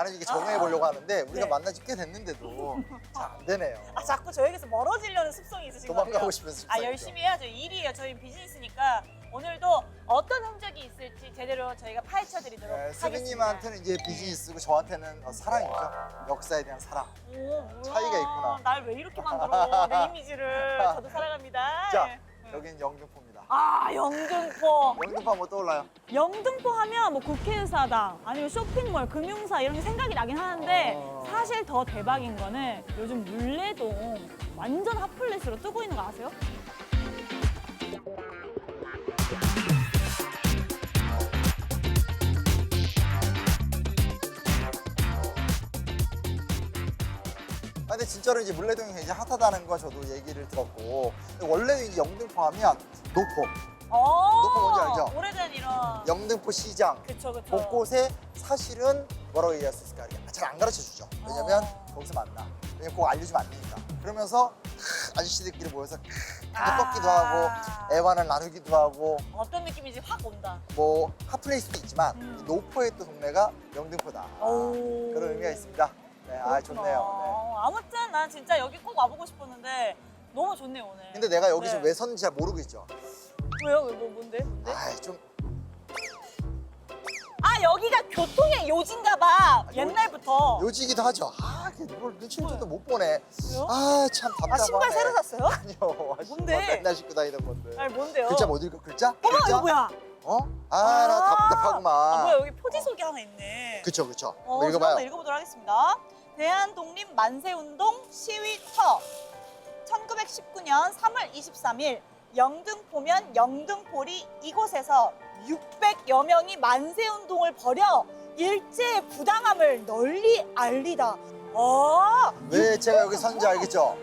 나눠지게 적응해 보려고 하는데 우리가 네. 만난 지 꽤 됐는데도 잘 안 되네요. 아, 자꾸 저에게서 멀어지려는 습성이 있으신 것 같아요. 도망가고 싶은 습성이죠. 열심히 해야죠. 일이에요. 저희 비즈니스니까 오늘도 어떤 흔적이 있을지 제대로 저희가 파헤쳐 드리도록 네, 하겠습니다. 수빈님한테는 이제 비즈니스고 저한테는 사랑이죠. 역사에 대한 사랑. 오, 뭐야. 차이가 있구나. 날 왜 이렇게 만들어? 내 이미지를. 저도 사랑합니다. 자, 네. 여기는 영등포입니다. 아, 영등포. 영등포 한번 떠올라요? 영등포 하면 뭐 국회의사당 아니면 쇼핑몰, 금융사 이런 게 생각이 나긴 하는데 사실 더 대박인 거는 요즘 물레동 완전 핫플레이스로 뜨고 있는 거 아세요? 근데 진짜로 이제 물레동이 이제 핫하다는 거 저도 얘기를 들었고, 근데 원래는 이제 영등포 하면 노포, 노포 뭔지 알죠? 오래된 이런. 영등포 시장 그쵸, 그쵸. 곳곳에 사실은 뭐라고 얘기할 수 있을까? 잘 안 가르쳐 주죠. 왜냐면 거기서 만나. 왜냐면 꼭 알려주면 안 되니까. 그러면서 아저씨들끼리 모여서 꺾기도 하고 애환을 나누기도 하고 어떤 느낌인지 확 온다. 뭐 핫플레이스도 있지만 이 노포의 또 동네가 영등포다. 오. 그런 의미가 있습니다. 네, 아 그렇구나. 좋네요. 아무튼 난 진짜 여기 꼭 와보고 싶었는데 너무 좋네요, 오늘. 네. 근데 내가 여기 네. 지금 왜 섰는지 잘 모르고 있죠. 왜요? 뭔데? 뭔데? 좀 아, 여기가 교통의 요지인가 봐. 옛날부터. 요지기도 하죠. 이걸 눈치를 뭐야? 못 보네. 왜요? 참 답답하네. 신발 새로 샀어요? 아니요. 뭔데? 신발 맨날 신고 다니던 건데. 아니, 뭔데요? 글자 못 읽어? 글자? 어머, 글자? 이거 뭐야? 나 답답하구만. 아, 뭐야, 여기 표지 소개 하나 있네. 그쵸. 제가 한번 읽어봐요. 한번 읽어보도록 하겠습니다. 대한독립 만세운동 시위터 1919년 3월 23일 영등포면 영등포리 이곳에서 600여 명이 만세운동을 벌여 일제의 부당함을 널리 알리다. 왜 제가 여기 섰는지 알겠죠?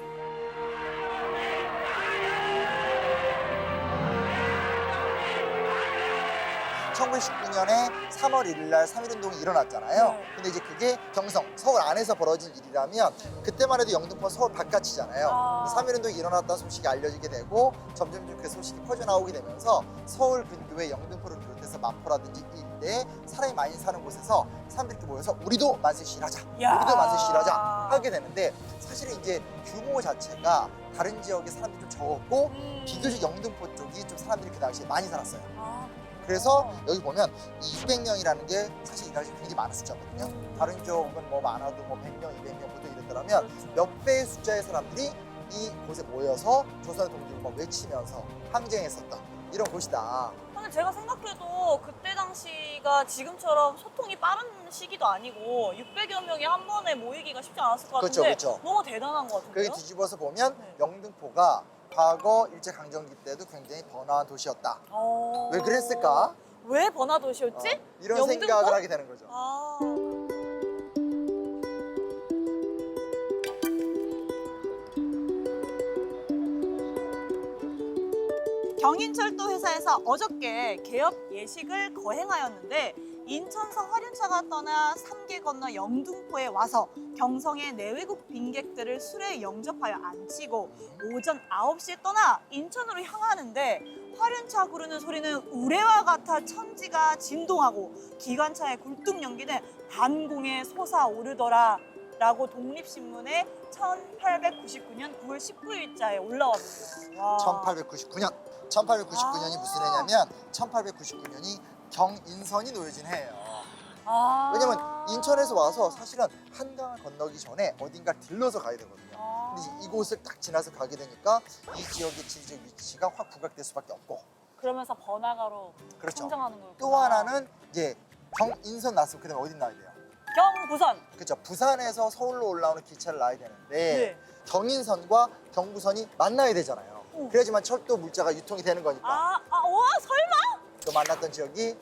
(1919년에) 3월 1일 날 3.1운동이 일어났잖아요. 네. 근데 이제 그게 경성, 서울 안에서 벌어진 일이라면 그때만 해도 영등포 서울 바깥이잖아요. 3.1운동이 일어났다는 소식이 알려지게 되고 점점 그 소식이 퍼져나오게 되면서 서울 근교의 영등포를 비롯해서 마포라든지 이 일대에 사람이 많이 사는 곳에서 사람들이 이렇게 모여서 우리도 만세 시위하자, 우리도 만세 시위하자 하게 되는데 사실은 이제 규모 자체가 다른 지역의 사람들이 좀 적었고 비교적 영등포 쪽이 좀 사람들이 그 당시에 많이 살았어요. 그래서 여기 보면 이 600명이라는 게 사실 이 당시 굉장히 많은 숫자거든요. 다른 지역은 뭐 많아도 뭐 100명, 200명 보통 이랬더라면 몇 배의 숫자의 사람들이 이곳에 모여서 조선의 동지를 막 외치면서 항쟁했었던 이런 곳이다. 근데 제가 생각해도 그때 당시가 지금처럼 소통이 빠른 시기도 아니고 600여 명이 한 번에 모이기가 쉽지 않았을 것 같은데 그렇죠. 너무 대단한 것 같은데요? 그게 뒤집어서 보면 네. 영등포가 과거 일제강점기 때도 굉장히 번화한 도시였다. 왜 그랬을까? 왜 번화도시였지? 이런 영등포? 생각을 하게 되는 거죠. 경인철도 회사에서 어저께 개업 예식을 거행하였는데 인천성 화륜차가 떠나 3개 건너 영등포에 와서 경성의 내외국 빈객들을 술에 영접하여 앉히고 오전 9시에 떠나 인천으로 향하는데 화륜차 구르는 소리는 우레와 같아 천지가 진동하고 기관차의 굴뚝 연기는 반공에 솟아오르더라 라고 독립신문에 1899년 9월 19일자에 올라왔는데요. 1899년이 무슨 해냐면 1899년이 경인선이 놓여진 해예요. 왜냐면 인천에서 와서 사실은 한강을 건너기 전에 어딘가 들러서 가야 되거든요. 근데 이제 이곳을 딱 지나서 가게 되니까 이 지역의 지리적 위치가 확 부각될 수밖에 없고. 그러면서 번화가로 그렇죠. 성장하는 거예요. 또 하나는 이제 경인선 났으면 그다음에 어디 나야 돼요? 경부선. 그렇죠. 부산에서 서울로 올라오는 기차를 놔야 되는데 네. 경인선과 경부선이 만나야 되잖아요. 그래야지만 철도 물자가 유통이 되는 거니까. 와 설마? 또 만났던 지역이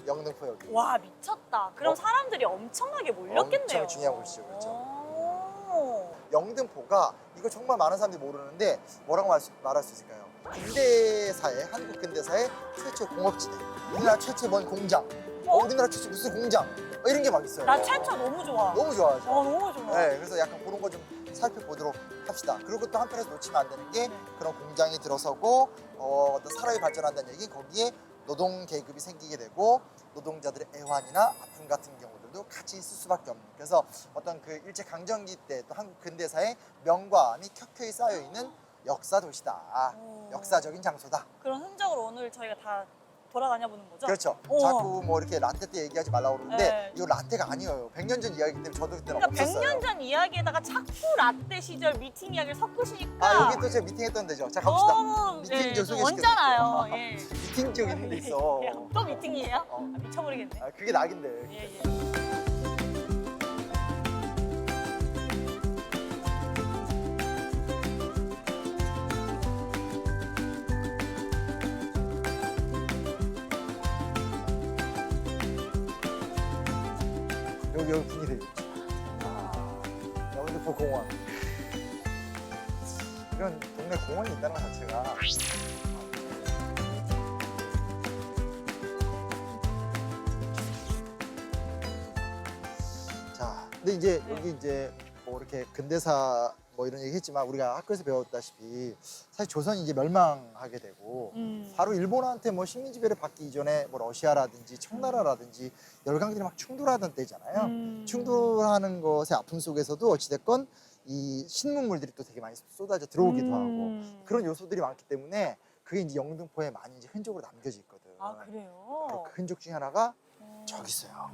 영등포역이. 와 미쳤다. 그럼 사람들이 엄청나게 몰렸겠네요. 엄청 중요한 곳이죠. 그렇죠. 오. 영등포가 이거 정말 많은 사람들이 모르는데 뭐라고 말할 수 있을까요? 근대사의 한국 근대사의 최초 공업지대. 우리나라 최초 뭔 공장. 우리나라 최초 무슨 공장. 이런 게 막 있어요. 나 최초 너무 좋아. 너무 좋아하죠. 너무 좋아. 네, 그래서 약간 그런 거 좀 살펴보도록 합시다. 그리고 또 한편에서 놓치면 안 되는 게 그런 공장이 들어서고 어떤 사람이 발전한다는 얘기 거기에 노동 계급이 생기게 되고 노동자들의 애환이나 아픔 같은 경우들도 영등포도 같이 있을 수밖에 없는. 그래서 어떤 그 일제 강점기 때 또 한국 근대사의 명과암이 켜켜이 쌓여 있는 역사 도시다. 역사적인 장소다. 그런 흔적을 오늘 저희가 다 돌아다녀 보는 거죠? 그렇죠. 오. 자꾸 뭐 이렇게 라떼 때 얘기하지 말라고 그러는데 네. 이거 라떼가 아니에요. 100년 전 이야기이기 때문에 저도 그때는 그러니까 없었어요. 100년 전 이야기에다가 자꾸 라떼 시절 미팅 이야기를 섞으시니까 아 여기 또 제가 미팅했던 데죠. 자 갑시다. 너무 미팅 좀 좀 소개시켜드릴게요. 언짢아요. 예. 미팅 쪽 있는 데 있어. 또 미팅이에요? 어. 아, 미쳐버리겠네. 아, 그게 낙인데. 예, 예. 여기 분위기 되게 좋죠. 영등포 공원. 이런 동네 공원이 있다는 것 자체가 자, 근데 이제 네. 여기 이제 뭐 이렇게 근대사 뭐 이런 얘기 했지만 우리가 학교에서 배웠다시피 사실 조선이 이제 멸망하게 되고 바로 일본한테 뭐 식민지배를 받기 이전에 뭐 러시아라든지 청나라라든지 열강들이 막 충돌하던 때잖아요. 충돌하는 것의 아픔 속에서도 어찌됐건 이 신문물들이 또 되게 많이 쏟아져 들어오기도 하고 그런 요소들이 많기 때문에 그게 이제 영등포에 많이 이제 흔적으로 남겨져 있거든. 아, 그래요? 바로 그 흔적 중에 하나가 저기 있어요.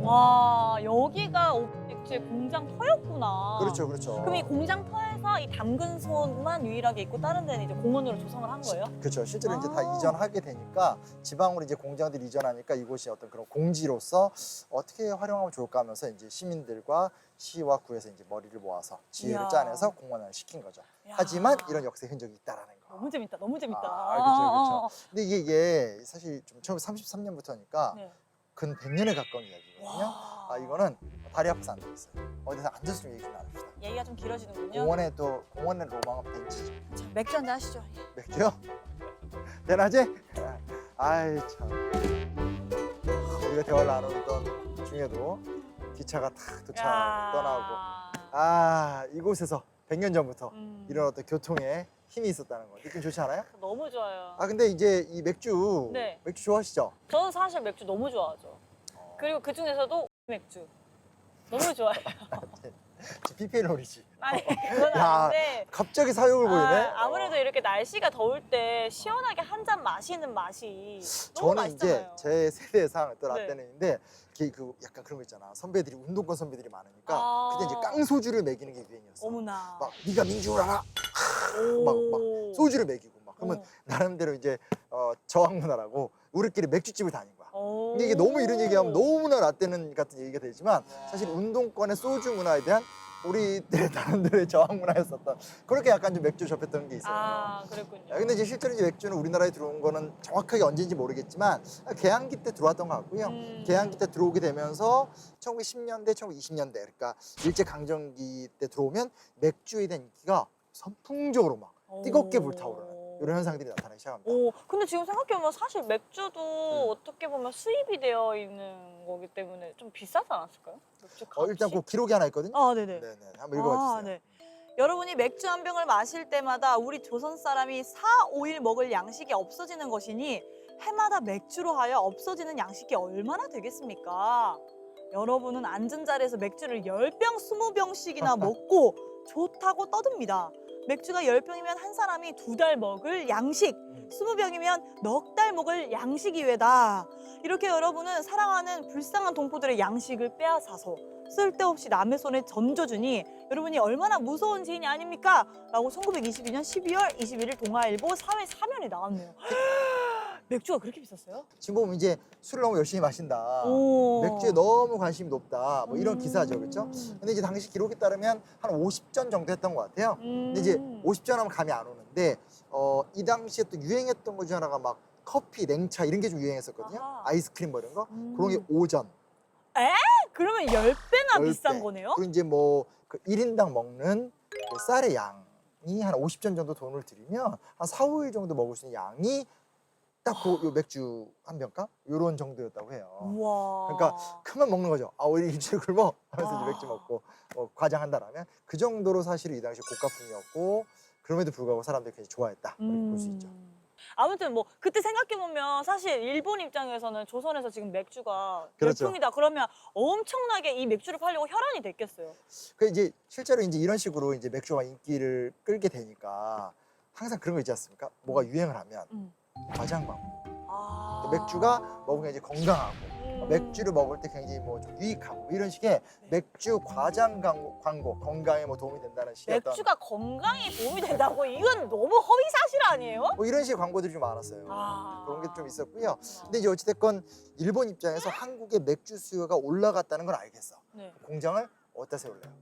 와, 여기가 맥주의 공장 터였구나. 그렇죠, 그렇죠. 그럼 이 공장 터에서 이 담근소만 유일하게 있고 다른 데는 이제 공원으로 조성을 한 거예요? 그렇죠. 실제로 이제 다 아. 이전하게 되니까 지방으로 이제 공장들이 이전하니까 이곳이 어떤 그런 공지로서 어떻게 활용하면 좋을까 하면서 이제 시민들과 시와 구에서 이제 머리를 모아서 지혜를 이야. 짜내서 공원을 시킨 거죠. 야. 하지만 이런 역사의 흔적이 있다라는 거. 너무 재밌다, 너무 재밌다. 그렇죠, 그렇죠. 근데 이게 사실 좀 1933년부터니까 네. 근 100년에 가까운 이야기거든요. 와. 아 이거는 다리 아파서 안 되겠어요. 어디서 앉아서 좀 얘기 좀 나눕시다. 얘기가 좀 길어지는군요. 공원의 또 공원의 로망은 벤치죠. 자, 맥주 한잔 하시죠. 맥주요? 대낮에? 아이 참 우리가 대화를 나누던 중에도 기차가 탁 도착하고 떠나고 아 이곳에서 100년 전부터 이런 어떤 교통에 힘이 있었다는 거 느낌 좋지 않아요? 너무 좋아요. 아 근데 이제 이 맥주 네. 맥주 좋아하시죠? 저는 사실 맥주 너무 좋아하죠. 그리고 그 중에서도 맥주 너무 좋아해요. PPL 놀이지. 아니 그건 야, 아닌데 갑자기 사욕을 보이네. 아무래도 이렇게 날씨가 더울 때 시원하게 한 잔 마시는 맛이 너무 저는 이제 맛있잖아요. 제 세대상 또 네. 라떼는인데 그 약간 그런 거 있잖아. 선배들이 운동권 선배들이 많으니까 아. 그때 이제 깡소주를 먹이는 게 유행이었어. 어머나. 막 네가 민중을 알아. 오. 막 소주를 먹이고 막 그러면 어. 나름대로 이제 저항 문화라고 우리끼리 맥주집을 다닌 거야. 오. 근데 이게 너무 이런 얘기하면 너무나 라떼는 같은 얘기가 되지만 사실 운동권의 소주 문화에 대한 우리들의 나름대로의 저항 문화였었던 그렇게 약간 좀 맥주 접했던 게 있어요. 아, 그랬군요. 근데 이제 실제로 이제 맥주는 우리나라에 들어온 거는 정확하게 언제인지 모르겠지만 개항기 때 들어왔던 것 같고요. 개항기 때 들어오게 되면서 1910년대, 1920년대 그러니까 일제 강점기 때 들어오면 맥주에 대한 인기가 선풍적으로 막 뜨겁게 불타오르는 이런 현상들이 나타나기 시작합니다. 오, 근데 지금 생각해보면 사실 맥주도 음. 어떻게 보면 수입이 되어 있는 거기 때문에 좀 비싸지 않았을까요? 맥주 값이? 일단 그 기록이 하나 있거든요. 아, 네네. 네네, 한번 읽어봐 주세요. 아, 네. 여러분이 맥주 한 병을 마실 때마다 우리 조선 사람이 4, 5일 먹을 양식이 없어지는 것이니 해마다 맥주로 하여 없어지는 양식이 얼마나 되겠습니까? 여러분은 앉은 자리에서 맥주를 10병, 20병씩이나 먹고 좋다고 떠듭니다. 맥주가 10병이면 한 사람이 2달 먹을 양식, 20병이면 넉 달 먹을 양식이 외다. 이렇게 여러분은 사랑하는 불쌍한 동포들의 양식을 빼앗아서 쓸데없이 남의 손에 던져주니 여러분이 얼마나 무서운 죄인이 아닙니까? 라고 1922년 12월 21일 동아일보 사회 사면에 나왔네요. 맥주가 그렇게 비쌌어요? 지금 보면 이제 술을 너무 열심히 마신다. 오. 맥주에 너무 관심이 높다. 뭐 이런 기사죠, 그렇죠? 근데 이제 당시 기록에 따르면 한 50전 정도 했던 것 같아요. 근데 이제 50전 하면 감이 안 오는데 이 당시에 또 유행했던 것 중 하나가 막 커피, 냉차 이런 게 좀 유행했었거든요. 아하. 아이스크림 뭐 이런 거. 그런 게 5전. 그러면 10배나 10배. 비싼 거네요? 그리고 이제 뭐그 1인당 먹는 그 쌀의 양이 한 50전 정도 돈을 들이면 한 4, 5일 정도 먹을 수 있는 양이 딱 요 맥주 한 병값 요런 정도였다고 해요. 우와. 그러니까 큰맘 먹는 거죠. 아 우리 일주일 굶어 하면서 이제 아. 맥주 먹고 과장한다라면 그 정도로 사실 이 당시 고가품이었고 그럼에도 불구하고 사람들이 굉장히 좋아했다 이렇게 볼 수 있죠. 아무튼 뭐 그때 생각해보면 사실 일본 입장에서는 조선에서 지금 맥주가 그렇죠. 열풍이다 그러면 엄청나게 이 맥주를 팔려고 혈안이 됐겠어요. 그 이제 실제로 이제 이런 식으로 이제 맥주가 인기를 끌게 되니까 항상 그런 거 있지 않습니까? 뭐가 유행을 하면 음. 과장 광고. 아. 맥주가 먹으면 이제 건강하고 맥주를 먹을 때 굉장히 뭐 좀 유익하고 이런 식의 맥주 과장 광고 건강에 뭐 도움이 된다는 식의 어떤 맥주가 건강에 도움이 된다고 이건 너무 허위 사실 아니에요? 뭐 이런 식의 광고들이 좀 많았어요. 아. 그런 게 좀 있었고요. 근데 이제 어찌됐건 일본 입장에서 한국의 맥주 수요가 올라갔다는 걸 알겠어. 네. 공장을 어디다 세울래요?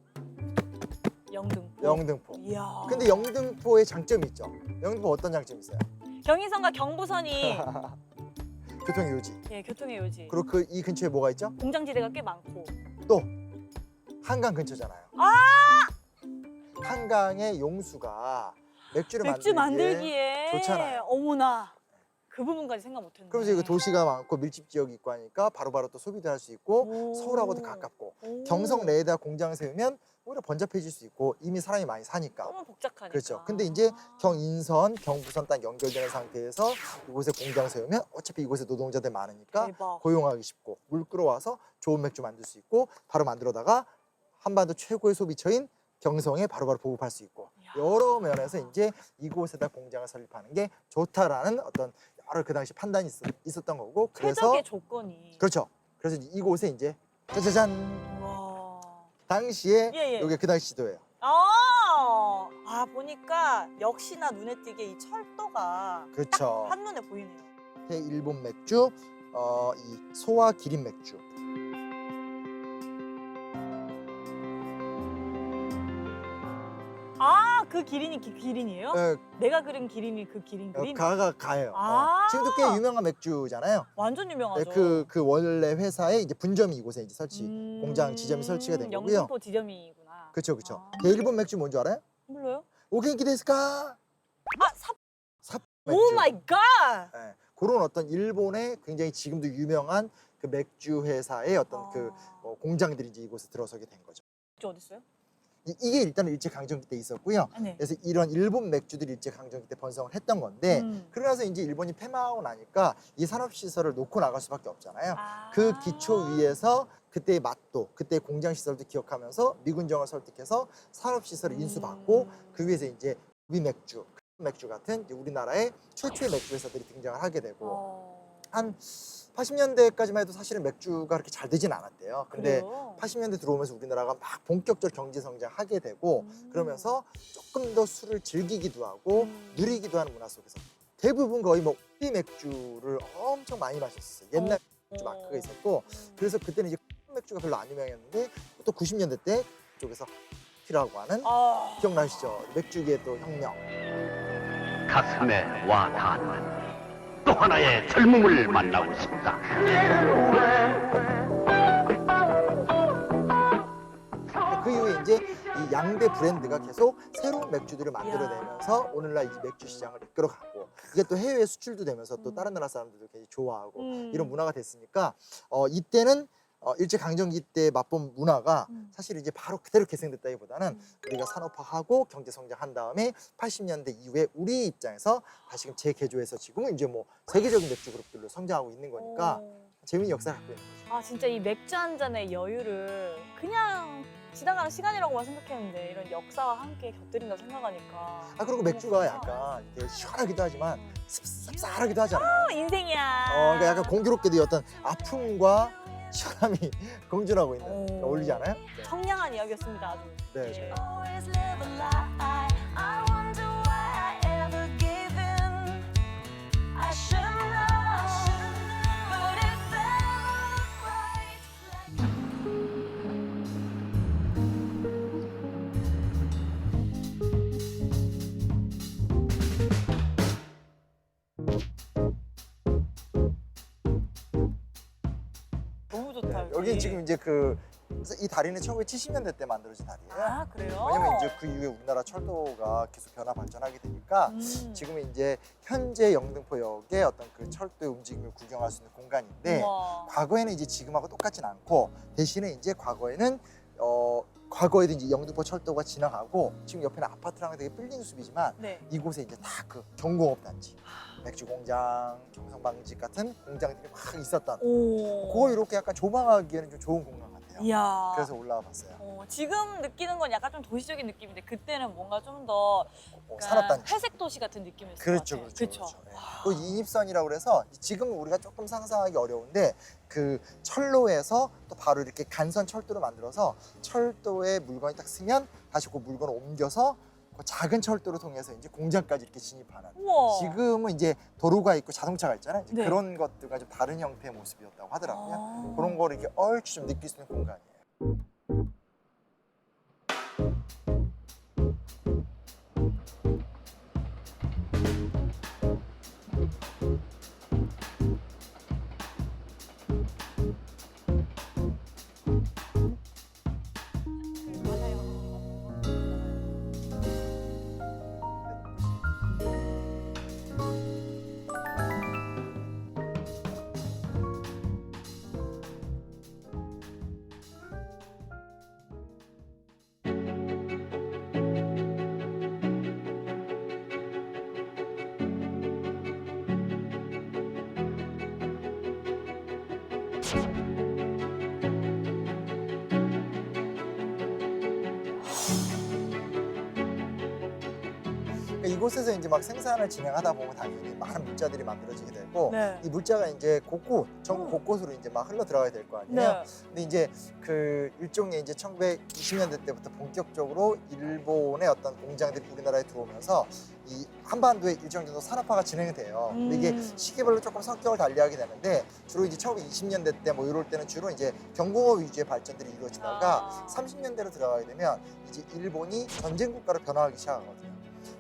영등포. 영등포. 이야. 근데 영등포의 장점이 있죠. 영등포 어떤 장점이 있어요? 경인선과 경부선이 교통의 요지. 예, 교통의 요지. 그리고 그 이 근처에 뭐가 있죠? 공장지대가 꽤 많고. 또 한강 근처잖아요. 아! 한강의 용수가 맥주를 맥주 만들기에 만들기에 좋잖아요. 어머나. 그 부분까지 생각 못했네. 그러면서 이거 도시가 많고 밀집 지역이 있고 하니까 바로바로 또 소비도 할 수 있고 오. 서울하고도 가깝고 오. 경성 내에다 공장 세우면 오히려 번잡해질 수 있고 이미 사람이 많이 사니까 너무 복잡하니까. 그렇죠. 근데 이제 경인선, 경부선 딱 연결되는 상태에서 이곳에 공장 세우면 어차피 이곳에 노동자들 많으니까 대박. 고용하기 쉽고 물 끌어와서 좋은 맥주 만들 수 있고 바로 만들어다가 한반도 최고의 소비처인 경성에 바로바로 보급할 수 있고 이야. 여러 면에서 이제 이곳에다 공장을 설립하는 게 좋다라는 어떤 여러 그 당시 판단이 있었던 거고 그래서 최적의 조건이. 그렇죠. 그래서 이곳에 이제 짜자잔 와. 당시에 예. 이게 그 당시 지도예요. 아 보니까 역시나 눈에 띄게 이 철도가 그렇죠. 한눈에 보이네요. 일본 맥주, 이 소와 기린 맥주. 아 그 기린이 기린이에요? 어, 내가 그린 기린이 그 기린 그린? 가요. 아. 지금도 꽤 유명한 맥주잖아요. 완전 유명하죠. 그 원래 회사의 이제 분점이 이곳에 이제 공장 지점이 설치가 된 거고요. 영등포 지점이구나. 그렇죠. 아. 일본 맥주 뭔지 알아요? 몰라요? 오겐키 데스까? 삽 맥주. 오 마이 갓! 예, 그런 어떤 일본의 굉장히 지금도 유명한 그 맥주 회사의 어떤 그 공장들이 이제 이곳에 들어서게 된 거죠. 어디 있어요? 이게 일단은 일제 강점기 때 있었고요. 네. 그래서 이런 일본 맥주들이 일제 강점기 때 번성을 했던 건데 그러고 나서 이제 일본이 패망하고 나니까 이 산업 시설을 놓고 나갈 수밖에 없잖아요. 아. 그 기초 위에서 그때의 맛도 그때의 공장 시설도 기억하면서 미군정을 설득해서 산업 시설을 인수받고 그 위에서 이제 우리 맥주 같은 이제 우리나라의 최초의 맥주 회사들이 등장을 하게 되고 한 80년대까지만 해도 사실은 맥주가 그렇게 잘 되진 않았대요. 근데 그래요? 80년대 들어오면서 우리나라가 막 본격적으로 경제 성장하게 되고 그러면서 조금 더 술을 즐기기도 하고 누리기도 하는 문화 속에서 대부분 거의 뭐 우리 맥주를 엄청 많이 마셨어요. 옛날 맥주 마크가 있었고 그래서 그때는 이제 맥주가 별로 안 유명했는데 또 90년대 때 쪽에서 피라고 하는 기억나시죠? 맥주계의 또 혁명. 가슴에 와 닿는 또 하나의 젊음을 만나고 싶다. 그 이후에 이제 이 양대 브랜드가 계속 새로운 맥주들을 만들어내면서 오늘날 이 맥주 시장을 이끌어가고 이게 또 해외 수출도 되면서 또 다른 나라 사람들도 굉장히 좋아하고 이런 문화가 됐으니까 이때는 일제 강점기 때 맛본 문화가 사실 이제 바로 그대로 계승됐다기보다는 우리가 산업화하고 경제 성장한 다음에 80년대 이후에 우리 입장에서 다시금 재개조해서 지금은 이제 뭐 세계적인 맥주 그룹들로 성장하고 있는 거니까 재미있는 역사를 갖고 있는 거죠. 아 진짜 이 맥주 한 잔의 여유를 그냥 지나가는 시간이라고만 생각했는데 이런 역사와 함께 곁들인다고 생각하니까 그리고 맥주가 약간 이렇게 시원하기도 하지만 씁쓸하기도 하잖아요. 인생이야. 그러니까 약간 공교롭게도 어떤 아픔과 시원함이 공존하고 있는 어울리지 않아요? 네. 청량한 이야기였습니다. 아주. 네, 예. Always live a lie. I wonder why I ever gave in. I should know, but it felt right. 너무 좋다. 여기 지금 이제 그 그래서 이 다리는 1970년대 때 만들어진 다리예요. 아, 그래요? 왜냐면 이제 그 이후에 우리나라 철도가 계속 변화 발전하게 되니까 지금은 이제 현재 영등포역의 어떤 그 철도의 움직임을 구경할 수 있는 공간인데 우와. 과거에는 이제 지금하고 똑같진 않고 대신에 이제 과거에도 이제 영등포 철도가 지나가고 지금 옆에는 아파트랑 되게 빌딩 숲이지만 네. 이곳에 이제 다 그 경공업 단지, 맥주 공장, 경성 방직 같은 공장들이 막 있었던 오. 그거 이렇게 약간 조망하기에는 좀 좋은 공간 같아요. 이야. 그래서 올라와 봤어요. 지금 느끼는 건 약간 좀 도시적인 느낌인데 그때는 뭔가 좀 더 산업단지. 회색 도시 같은 느낌이었어요. 그렇죠, 그렇죠. 네. 그 인입선이라고 그래서 지금 우리가 조금 상상하기 어려운데 그 철로에서 또 바로 이렇게 간선 철도를 만들어서 철도에 물건이 딱 쓰면 다시 그 물건을 옮겨서 그 작은 철도를 통해서 이제 공장까지 이렇게 진입하는. 우와. 지금은 이제 도로가 있고 자동차가 있잖아요. 이제 네. 그런 것들과 좀 다른 형태의 모습이었다고 하더라고요. 아. 그런 거를 이렇게 얼추 좀 느낄 수 있는 공간이에요. 그러니까 이곳에서 이제 막 생산을 진행하다 보면 당연히 많은 물자들이 만들어지게 되고 네. 이 물자가 이제 곳곳 전국 곳곳으로 이제 막 흘러 들어가야 될 거 아니에요. 네. 근데 이제 그 일종의 이제 1920년대 때부터 본격적으로 일본의 어떤 공장들이 우리나라에 들어오면서 이 한반도에 일정 정도 산업화가 진행돼요. 근데 이게 시기별로 조금 성격을 달리하게 되는데 주로 이제 1920년대 때 뭐 이럴 때는 주로 이제 경공업 위주의 발전들이 이루어지다가 30년대로 들어가게 되면 이제 일본이 전쟁 국가로 변화하기 시작하거든요.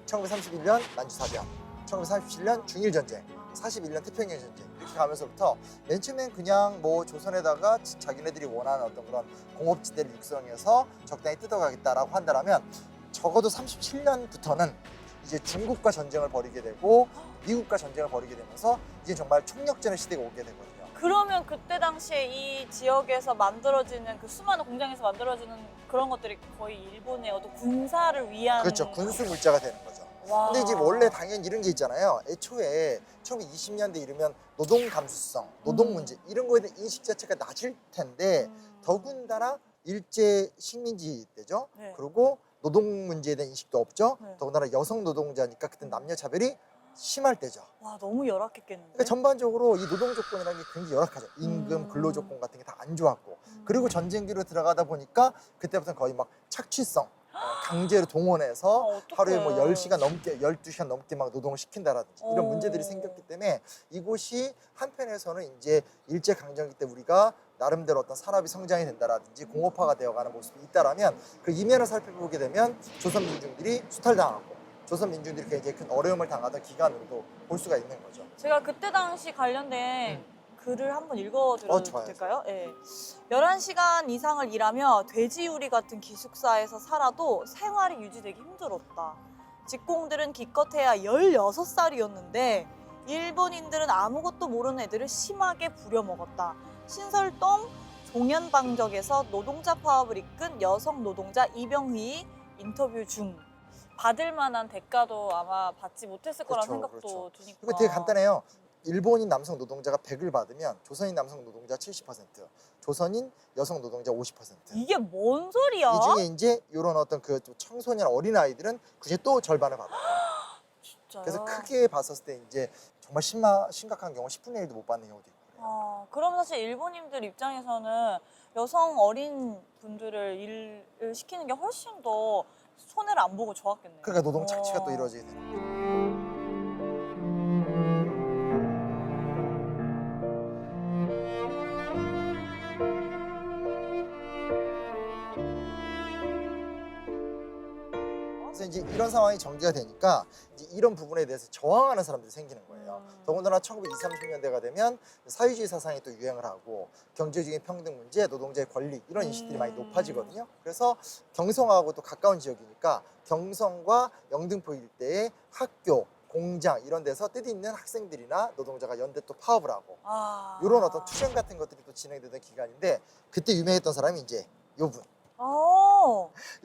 1931년 만주사변, 1937년 중일전쟁, 41년 태평양 전쟁 이렇게 가면서부터 맨 처음엔 그냥 뭐 조선에다가 자기네들이 원하는 어떤 그런 공업지대를 육성해서 적당히 뜯어가겠다라고 한다면 적어도 37년부터는 이제 중국과 전쟁을 벌이게 되고 미국과 전쟁을 벌이게 되면서 이제 정말 총력전의 시대가 오게 되거든요. 그러면 그때 당시에 이 지역에서 만들어지는 그 수많은 공장에서 만들어지는 그런 것들이 거의 일본의 어떤 군사를 위한 그렇죠. 군수 물자가 되는 거죠. 와. 근데 이제 원래 당연히 이런 게 있잖아요. 애초에 1920년대 이르면 노동 감수성, 노동 문제 이런 거에 대한 인식 자체가 낮을 텐데 더군다나 일제 식민지 때죠. 네. 그리고 노동 문제에 대한 인식도 없죠. 네. 더군다나 여성 노동자니까 그때 남녀 차별이 심할 때죠. 와, 너무 열악했겠는데. 그러니까 전반적으로 이 노동 조건이라는 게 굉장히 열악하죠. 임금, 근로 조건 같은 게 다 안 좋았고 그리고 전쟁기로 들어가다 보니까 그때부터는 거의 막 착취성, 강제로 동원해서 어떡해. 하루에 뭐 10시간 넘게, 12시간 넘게 막 노동을 시킨다라든지 이런 어. 문제들이 생겼기 때문에 이곳이 한편에서는 이제 일제강점기 때 우리가 나름대로 어떤 산업이 성장이 된다라든지 공업화가 되어가는 모습이 있다라면 그 이면을 살펴보게 되면 조선 민중들이 수탈당하고 조선 민중들이 굉장히 큰 어려움을 당하던 기간으로도 볼 수가 있는 거죠. 제가 그때 당시 관련된 글을 한번 읽어드려도 좋아요. 될까요? 예. 11시간 이상을 일하며 돼지우리 같은 기숙사에서 살아도 생활이 유지되기 힘들었다. 직공들은 기껏해야 16살이었는데 일본인들은 아무것도 모르는 애들을 심하게 부려먹었다. 신설동 종연방적에서 노동자 파업을 이끈 여성 노동자 이병희 인터뷰 중 받을 만한 대가도 아마 받지 못했을 거라는 그렇죠, 생각도 그렇죠. 드니까. 이거 되게 간단해요. 일본인 남성 노동자가 100을 받으면 조선인 남성 노동자 70%, 조선인 여성 노동자 50%. 이게 뭔 소리야? 이 중에 이제 이런 어떤 그 청소년 어린 아이들은 그중에 또 절반을 받아요. 진짜요? 그래서 크게 봤었을 때 이제 정말 심각한 경우 10분의 1도 못 받는 경우도 있고. 그래요. 그럼 사실 일본인들 입장에서는 여성 어린 분들을 일을 시키는 게 훨씬 더 손해를 안 보고 좋았겠네요. 그러니까 노동 착취가 또 이루어지게 되는 거예요. 그래서 이제 이런 상황이 전개가 되니까 이제 이런 부분에 대해서 저항하는 사람들이 생기는 거예요. 더군다나 1920, 30년대가 되면 사회주의 사상이 또 유행을 하고 경제적인 평등 문제, 노동자의 권리 이런 인식들이 많이 높아지거든요. 그래서 경성하고 또 가까운 지역이니까 경성과 영등포 일대의 학교, 공장 이런 데서 뜻있는 학생들이나 노동자가 연대 또 파업을 하고 이런 어떤 투쟁 같은 것들이 또 진행되던 기간인데 그때 유명했던 사람이 이제 요 분.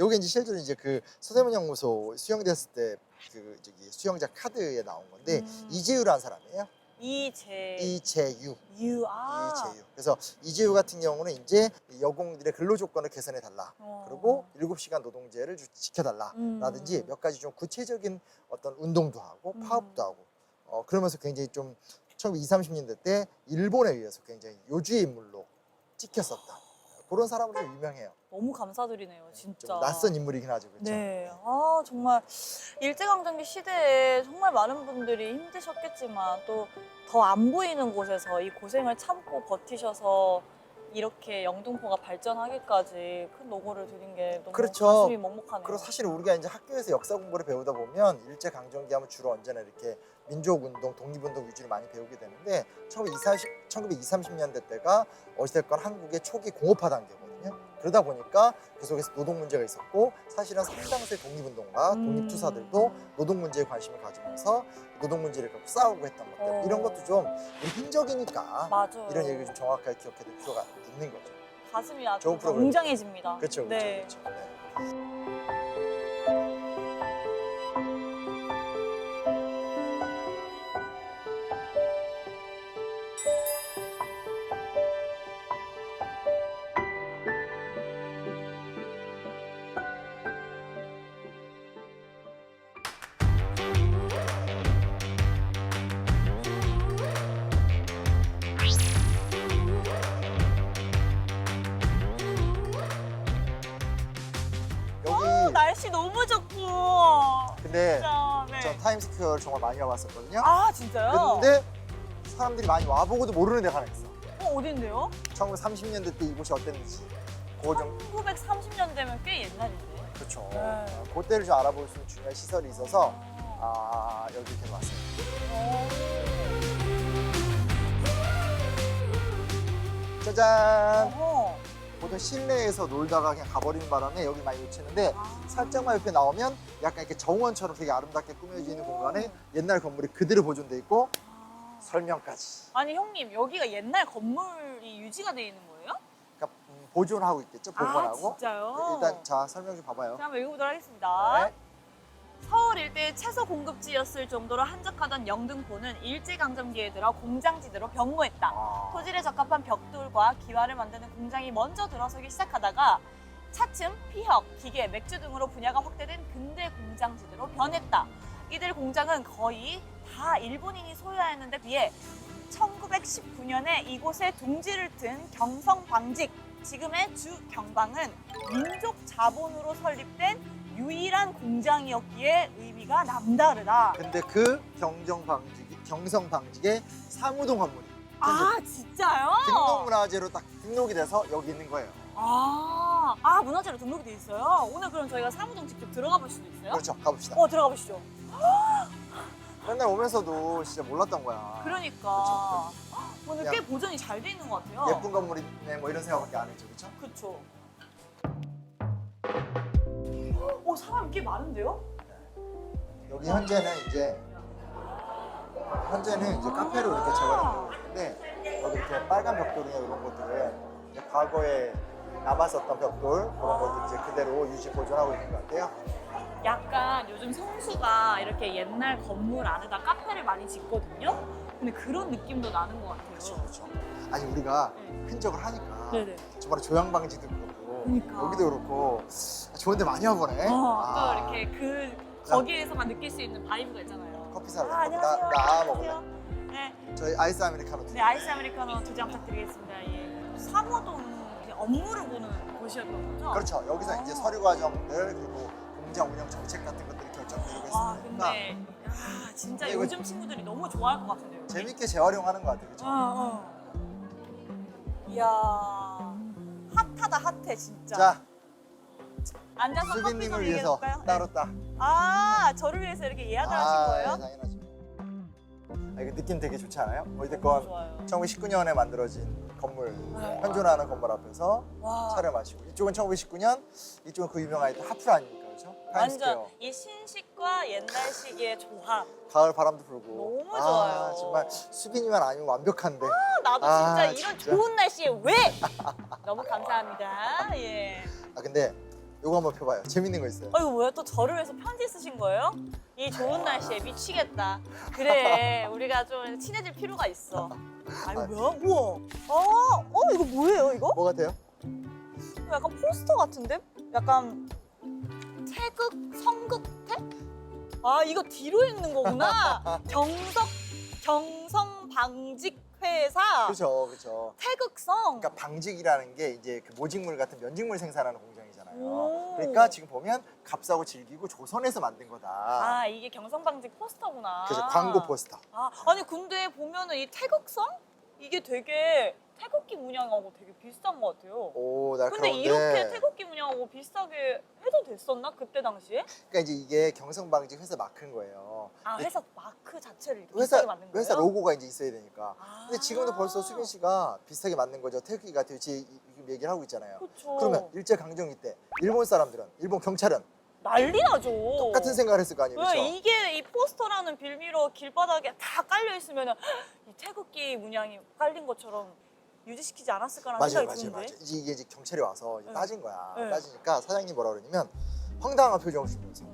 요게 이제 실제로 이제 그 서대문 연구소 수용됐을 때 그 저기 수용자 카드에 나온 건데 이재유라는 사람이에요. 이재유. 그래서 이재유 같은 경우는 이제 여공들의 근로 조건을 개선해 달라. 그리고 7시간 노동제를 지켜달라라든지 몇 가지 좀 구체적인 어떤 운동도 하고 파업도 하고 그러면서 굉장히 좀 1920, 30년대 때 일본에 의해서 굉장히 요주의 인물로 찍혔었다. 그런 사람으로 좀 유명해요. 너무 감사드리네요, 진짜. 좀 낯선 인물이긴 하죠, 그렇죠? 네. 아, 정말 일제강점기 시대에 정말 많은 분들이 힘드셨겠지만 또 더 안 보이는 곳에서 이 고생을 참고 버티셔서 이렇게 영등포가 발전하기까지 큰 노고를 들인 게 너무 그렇죠. 가슴이 먹먹하네요. 그리고 사실 우리가 이제 학교에서 역사 공부를 배우다 보면 일제 강점기 하면 주로 언제나 이렇게 민족운동, 독립운동 위주로 많이 배우게 되는데 1920, 30년대 때가 어찌됐건 한국의 초기 공업화 단계거든요. 그러다 보니까 그 속에서 노동 문제가 있었고 사실은 상당수의 독립운동가, 독립투사들도 노동 문제에 관심을 가지면서 노동 문제를 갖고 싸우고 했던 것들 이런 것도 좀 우리 흔적이니까 맞아요. 이런 얘기를 좀 정확하게 기억해둘 필요가 있는 거죠. 가슴이 아주 좋은 프로그램. 웅장해집니다. 그렇죠, 그렇죠, 네. 그렇죠. 네. 여기 날씨 너무 좋고. 근데 진짜, 네. 전 타임스퀘어를 정말 많이 와봤었거든요. 아, 진짜요? 근데 사람들이 많이 와보고도 모르는 데가 하나 있어. 어딘데요? 1930년대 때 이곳이 어땠는지. 그거 좀 1930년 되면 꽤 옛날인데. 그렇죠. 네. 그때를 좀 알아볼 수 있는 중요한 시설이 있어서 여기 이렇게 왔어요. 짜잔. 어허. 보통 실내에서 놀다가 그냥 가버리는 바람에 여기 많이 놓치는데 살짝만 옆에 나오면 약간 이렇게 정원처럼 되게 아름답게 꾸며져 있는 공간에 옛날 건물이 그대로 보존돼 있고 설명까지. 아니 형님 여기가 옛날 건물이 유지가 돼 있는 거예요? 그러니까 보존하고 있겠죠. 복원하고. 아 진짜요? 일단 자 설명 좀 봐봐요. 자, 한번 읽어보도록 하겠습니다. 네. 서울 일대의 채소 공급지였을 정도로 한적하던 영등포는 일제강점기에 들어 공장지대로 변모했다. 토질에 적합한 벽돌과 기와를 만드는 공장이 먼저 들어서기 시작하다가 차츰 피혁, 기계, 맥주 등으로 분야가 확대된 근대 공장지대로 변했다. 이들 공장은 거의 다 일본인이 소유하였는데 비해 1919년에 이곳에 둥지를 튼 경성방직, 지금의 주경방은 민족 자본으로 설립된 유일한 공장이었기에 의미가 남다르다. 근데 그 경성방직의 사무동 건물이 아 진짜요? 등록문화재로 딱 등록이 돼서 여기 있는 거예요. 문화재로 등록이 돼 있어요? 오늘 그럼 저희가 사무동 직접 들어가 볼 수도 있어요? 그렇죠. 가봅시다. 들어가 보시죠. 맨날 오면서도 진짜 몰랐던 거야. 그러니까 오늘 꽤 그냥 보존이 잘 돼 있는 것 같아요. 예쁜 건물이네 뭐 이런 생각밖에 안 했죠. 그렇죠? 그렇죠. 사람 꽤 많은데요? 여기 현재는 이제 카페로 이렇게 재활용되고 있는데 여기 이렇게 빨간 벽돌이나 이런 것들은 이제 과거에 남았었던 벽돌 그런 것들 이제 그대로 유지 보존하고 있는 것 같아요. 약간 요즘 성수가 이렇게 옛날 건물 안에다 카페를 많이 짓거든요. 근데 그런 느낌도 나는 것 같아요. 그렇죠. 아니 우리가 네. 흔적을 하니까 네네. 저번에 조양방지도 그렇고 그러니까. 여기도 그렇고 좋은데 많이 와보네. 또 이렇게 거기에서만 느낄 수 있는 바이브가 있잖아요. 커피 사러 안녕하세요. 나 먹을래. 안녕하세요. 네. 저희 아이스 아메리카노 네, 아이스 아메리카노 2잔 부탁드리겠습니다. 예. 사무동 업무를 보는 곳이었던 거죠? 그렇죠. 여기서 이제 서류 과정들 그리고 공장 운영 정책 같은 것들이 결정되고 와, 있으니까 근데 진짜 이거 요즘 친구들이 너무 좋아할 것 같은데요. 재밌게 재활용하는 것 같아요. 그렇죠? 이야, 핫하다 핫해 진짜. 자, 앉아서 커피 좀 수빈님을 얘기해 위해서 볼까요? 따로 따. 아, 저를 위해서 이렇게 예약을 하신 거예요? 네, 당연하죠. 이거 느낌 되게 좋지 않아요? 너무 어쨌건 좋아요. 1919년에 만들어진 건물, 네. 현존하는 건물 앞에서 와. 차를 마시고 이쪽은 1919년, 이쪽은 그 유명한 하프 아닙니까, 그렇죠? 완전 타임스퀘어. 이 신식과 옛날식의 조합. 가을 바람도 불고. 너무 좋아요. 정말 수빈이만 아니면 완벽한데. 나도 아, 진짜 이런 진짜. 좋은 날씨에 왜? 너무 감사합니다. 예. 근데 이거 한번 펴봐요. 재밌는 거 있어요. 이거 뭐야? 또 저를 위해서 편지 쓰신 거예요? 이 좋은 날씨에 미치겠다. 그래, 우리가 좀 친해질 필요가 있어. 이거 뭐야? 우와. 이거 뭐예요, 이거? 뭐 같아요? 이거 약간 포스터 같은데? 약간 태극 성극태? 이거 뒤로 읽는 거구나. 경성 방직 회사. 그렇죠, 그렇죠. 태극성. 그러니까 방직이라는 게 이제 그 모직물 같은 면직물 생산하는 공장이잖아요. 오. 그러니까 지금 보면 값싸고 질기고 조선에서 만든 거다. 이게 경성방직 포스터구나. 그래서 광고 포스터. 아니 근데 보면은 이 태극성 이게 되게 태극기 문양하고 되게 비슷한 것 같아요. 오, 근데 날카로운데. 이렇게 태극기 문양하고 비슷하게 해도 됐었나 그때 당시에? 그러니까 이제 이게 경성방직 회사 마크인 거예요. 회사 마크 자체를 이렇게 회사 비슷하게 만든 거예요? 회사 로고가 이제 있어야 되니까. 아. 근데 지금도 벌써 수빈 씨가 비슷하게 만든 거죠. 태극기 같아요. 지금 얘기를 하고 있잖아요. 그렇죠. 그러면 일제 강점기 때 일본 사람들은 일본 경찰은 난리 나죠. 똑같은 생각을 했을 거 아니에요. 왜 그렇죠? 이게 이 포스터라는 빌미로 길바닥에 다 깔려 있으면은 이 태극기 문양이 깔린 것처럼 유지시키지 않았을 거라는 맞아요, 생각이 맞아요, 드는데. 맞아요. 이게 이제 경찰이 와서 이제 네. 따진 거야. 네. 따지니까 사장님 뭐라 그러냐면 황당한 표정을 주면서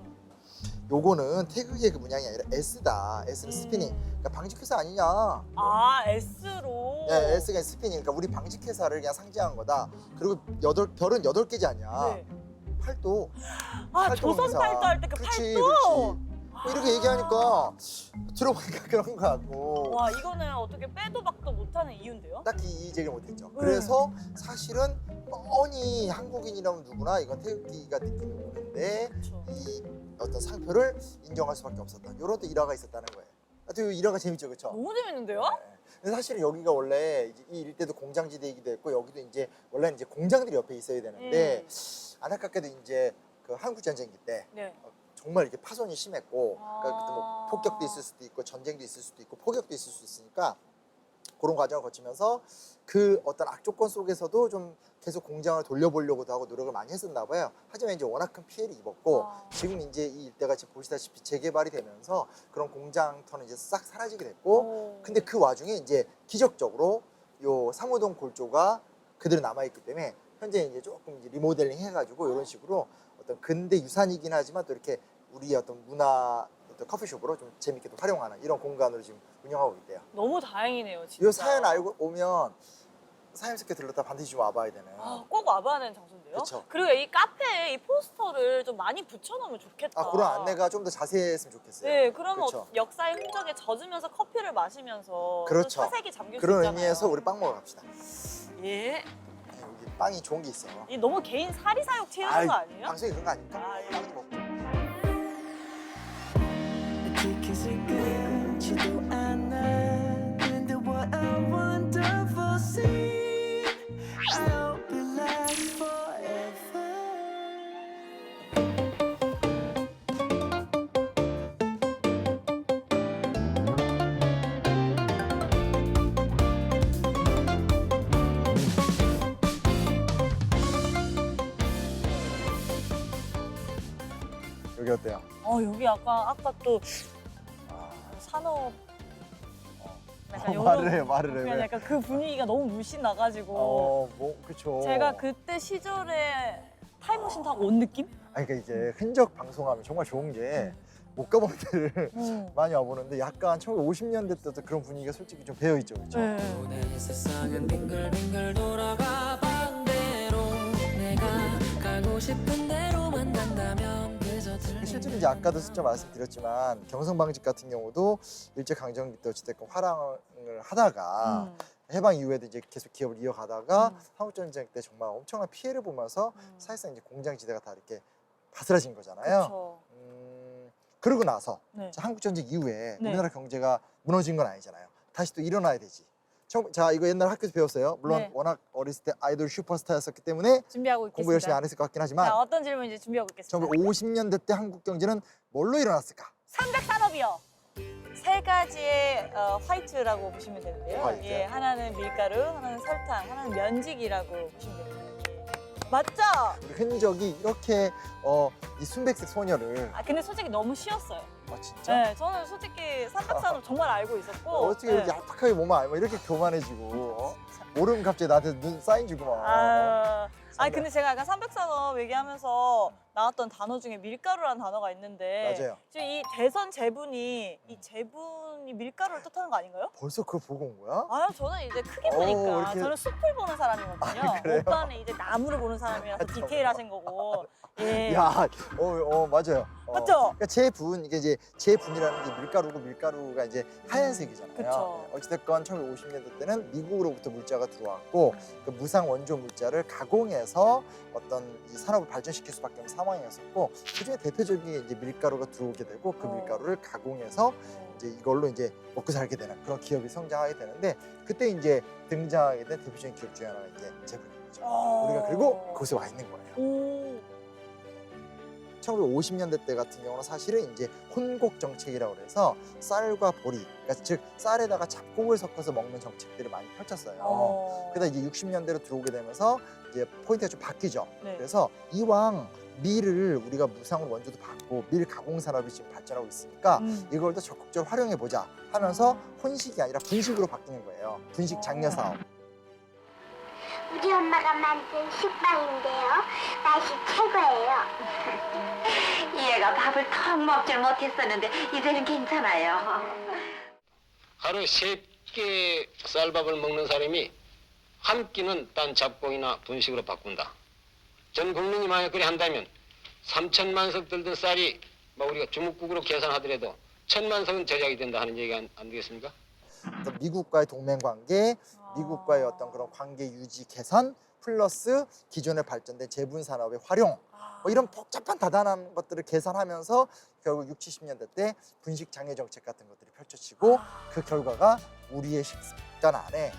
요거는 태극기의 그 문양이 아니라 S다. S는 스피닝. 그러니까 방직회사 아니냐. S로. 네, S가 스피닝. 그러니까 우리 방직회사를 그냥 상징한 거다. 그리고 별은 8개지 않냐. 네. 팔도. 조선 회사. 팔도 할 때 그 그렇지, 팔도. 그렇지. 뭐 이렇게 얘기하니까 들어보니까 그런 거 같고. 와 이거는 어떻게 빼도 박도 못하는 이유인데요? 딱히 이의제기를 못했죠. 그래서 사실은 뻔히 한국인이라면 누구나 이건 태극기가 느끼는 오는데 그렇죠. 이 어떤 상표를 인정할 수밖에 없었다. 이런 또 일화가 있었다는 거예요. 하여튼 이 일화가 재밌죠, 그렇죠? 너무 재밌는데요? 근데 사실은 여기가 원래 이제 이 일대도 공장지대이기도 했고 여기도 이제 원래는 이제 공장들이 옆에 있어야 되는데 안타깝게도 이제 그 한국 전쟁기 때 네. 정말 이렇게 파손이 심했고 그러니까 그때 뭐 폭격도 있을 수도 있고 전쟁도 있을 수도 있고 폭격도 있을 수 있으니까 그런 과정을 거치면서 그 어떤 악조건 속에서도 좀 계속 공장을 돌려보려고도 하고 노력을 많이 했었나 봐요. 하지만 이제 워낙 큰 피해를 입었고 지금 이제 이 일대가 지금 보시다시피 재개발이 되면서 그런 공장터는 이제 싹 사라지게 됐고 근데 그 와중에 이제 기적적으로 요 상호동 골조가 그대로 남아있기 때문에 현재 이제 조금 이제 리모델링 해가지고 이런 식으로 어떤 근대 유산이긴 하지만 또 이렇게 우리의 어떤 문화 어떤 커피숍으로 좀 재밌게 또 활용하는 이런 공간으로 지금 운영하고 있대요. 너무 다행이네요 진짜. 이 사연 알고 오면 사임스퀘어 들렀다 반드시 좀 와봐야 되는. 꼭 와봐야 하는 장소인데요? 그쵸. 그리고 이 카페에 이 포스터를 좀 많이 붙여놓으면 좋겠다. 그런 안내가 좀 더 자세했으면 좋겠어요. 네, 그러면 그렇죠. 역사의 흔적에 젖으면서 커피를 마시면서 그렇죠. 또 사색이 잠길 수 그런 있잖아요. 의미에서 우리 빵 먹으러 갑시다. 예. 네, 여기 빵이 좋은 게 있어. 이 너무 개인 사리사욕 채우는 거 아니에요? 방송에 그런 거 아닐까? 예. 빵 먹고. 지키지 끊지도 않아 근데 what a wonderful scene I hope it lasts forever 여기 어때요? 여기 약간 아까 또 아, 산업 약간 말을 해요, 말을 그냥 해요. 약간 그 분위기가 너무 물씬 나가지고 그쵸. 제가 그때 시절에 타임머신 타고 온 느낌? 아니, 그러니까 이제 흔적 방송하면 정말 좋은 게 못 가본 데를 많이 와보는데 약간 1950년대 때도 그런 분위기가 솔직히 좀 배어있죠, 그렇죠? 네. 내 세상은 빙글빙글 돌아가 반대로 내가 가고 싶은 대로만 간다면 그저 실제로 이제 아까도 슬쩍 말씀드렸지만 경성방직 같은 경우도 일제강점기 때 어찌됐건 화랑을 하다가 해방 이후에도 이제 계속 기업을 이어가다가 한국전쟁 때 정말 엄청난 피해를 보면서 사실상 이제 공장지대가 다 이렇게 바스라진 거잖아요. 그렇죠. 그러고 나서 네. 한국전쟁 이후에 네. 우리나라 경제가 무너진 건 아니잖아요. 다시 또 일어나야 되지. 자, 이거 옛날 학교에서 배웠어요. 물론 네. 워낙 어렸을 때 아이돌 슈퍼스타였었기 때문에 준비하고 있겠습니다. 공부 열심히 안 했을 것 같긴 하지만 자, 어떤 질문인지 준비하고 있겠습니다. 1950년대 때 한국 경제는 뭘로 일어났을까? 300산업이요. 세 가지의 화이트라고 보시면 되는데요. 화이트. 예, 하나는 밀가루, 하나는 설탕, 하나는 면직이라고 보시면 됩니다. 예. 맞죠? 우리 흔적이 이렇게 이 순백색 소녀를 아 근데 솔직히 너무 쉬웠어요. 진짜? 네, 저는 솔직히 300산업 정말 알고 있었고. 어떻게 네. 이렇게 얄팍하게 몸을 알고 이렇게 교만해지고 모르면 갑자기 나한테 눈 사인 주고 막 아니 근데 제가 약간 300산업 얘기하면서 나왔던 단어 중에 밀가루라는 단어가 있는데 맞아요. 지금 이 대선 제분이 이 제분이 밀가루를 뜻하는 거 아닌가요? 벌써 그걸 보고 온 거야? 아 저는 이제 크게 오, 보니까 이렇게- 저는 숲을 보는 사람이거든요. 아, 그래요? 오빠는 이제 나무를 보는 사람이라서 맞죠. 디테일하신 거고. 예. 야, 맞아요. 맞죠? 그러니까 제분 이게 이제 제분이라는 게 밀가루고 밀가루가 이제 하얀색이잖아요. 그쵸. 어찌됐건 1950년대 때는 미국으로부터 물자가 들어왔고 그 무상 원조 물자를 가공해서 어떤 이 산업을 발전시킬 수밖에 없는 상황이었었고 그중에 대표적인 이제 밀가루가 들어오게 되고 그 밀가루를 가공해서 이제 이걸로 이제 먹고 살게 되는 그런 기업이 성장하게 되는데 그때 이제 등장하게 된 대표적인 기업 중에 하나가 이제 제분인 거죠. 우리가 그리고 그곳에 와 있는 거예요. 오. 1950년대 때 같은 경우는 사실은 이제 혼곡 정책이라고 그래서 쌀과 보리, 그러니까 즉 쌀에다가 잡곡을 섞어서 먹는 정책들을 많이 펼쳤어요. 그러다 이제 60년대로 들어오게 되면서 이제 포인트가 좀 바뀌죠. 네. 그래서 이왕 밀을 우리가 무상으로 원조도 받고 밀 가공 산업이 지금 발전하고 있으니까 이걸 더 적극적으로 활용해 보자 하면서 혼식이 아니라 분식으로 바뀌는 거예요. 분식 장려 사업. 우리 엄마가 만든 식빵인데요. 맛이 최고예요. 얘가 밥을 턱 먹질 못했었는데 이제는 괜찮아요. 하루 3끼 쌀밥을 먹는 사람이 한 끼는 딴 잡곡이나 분식으로 바꾼다. 전 국민이 만약 그리 한다면 3천만 석 들던 쌀이 우리가 주먹국으로 계산하더라도 1,000만 석은 제작이 된다 하는 얘기 안 되겠습니까? 어떤 미국과의 동맹 관계, 미국과의 어떤 그런 관계 유지 개선 플러스 기존에 발전된 제분 산업의 활용 뭐 이런 복잡한 다단한 것들을 계산하면서 결국 60, 70년대 때 분식 장려 정책 같은 것들이 펼쳐지고 그 결과가 우리의 식습관 안에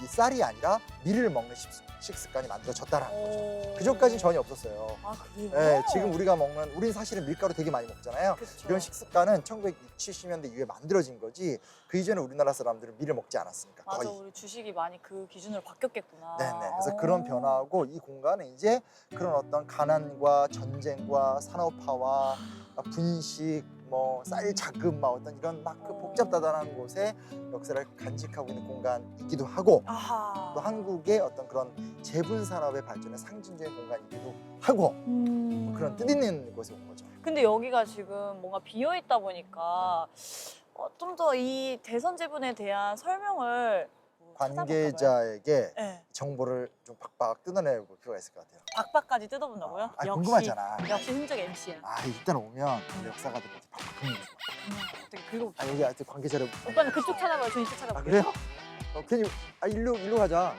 이 쌀이 아니라 밀을 먹는 식습관이 만들어졌다라는 거죠. 그전까지는 전혀 없었어요. 아 그래요? 네, 지금 우리가 먹는 우린 사실은 밀가루 되게 많이 먹잖아요. 그쵸. 이런 식습관은 1960, 70년대 이후에 만들어진 거지 그 이전에 우리나라 사람들은 밀을 먹지 않았으니까 맞아, 거의. 우리 주식이 많이 그 기준으로 바뀌었겠구나. 네네. 그래서 그런 변화하고 이 공간은 이제 그런 어떤 가난과 전쟁과 산업화와 분식, 뭐 쌀 자금, 막 어떤 이런 막 그 복잡다단한 곳에 역사를 간직하고 있는 공간이기도 하고 아하. 또 한국의 어떤 그런 제분 산업의 발전의 상징적인 공간이기도 하고 뭐 그런 뜻있는 곳에 온 거죠. 근데 여기가 지금 뭔가 비어 있다 보니까 좀 더 이 대선 제분에 대한 설명을 관계자에게 네. 정보를 좀 박박 뜯어내볼 필요가 있을 것 같아요. 박박까지 뜯어본다고요? 궁금하잖아. 역시 흔적 MC야. 일단 오면 우리 역사가들 이렇게 박박 긁는 거야. 어떻게 긁어? 여기 하여튼 관계자를 오빠는 그쪽 찾아봐요. 저 이쪽 찾아볼게요. 그래요? 괜히 일로 가자.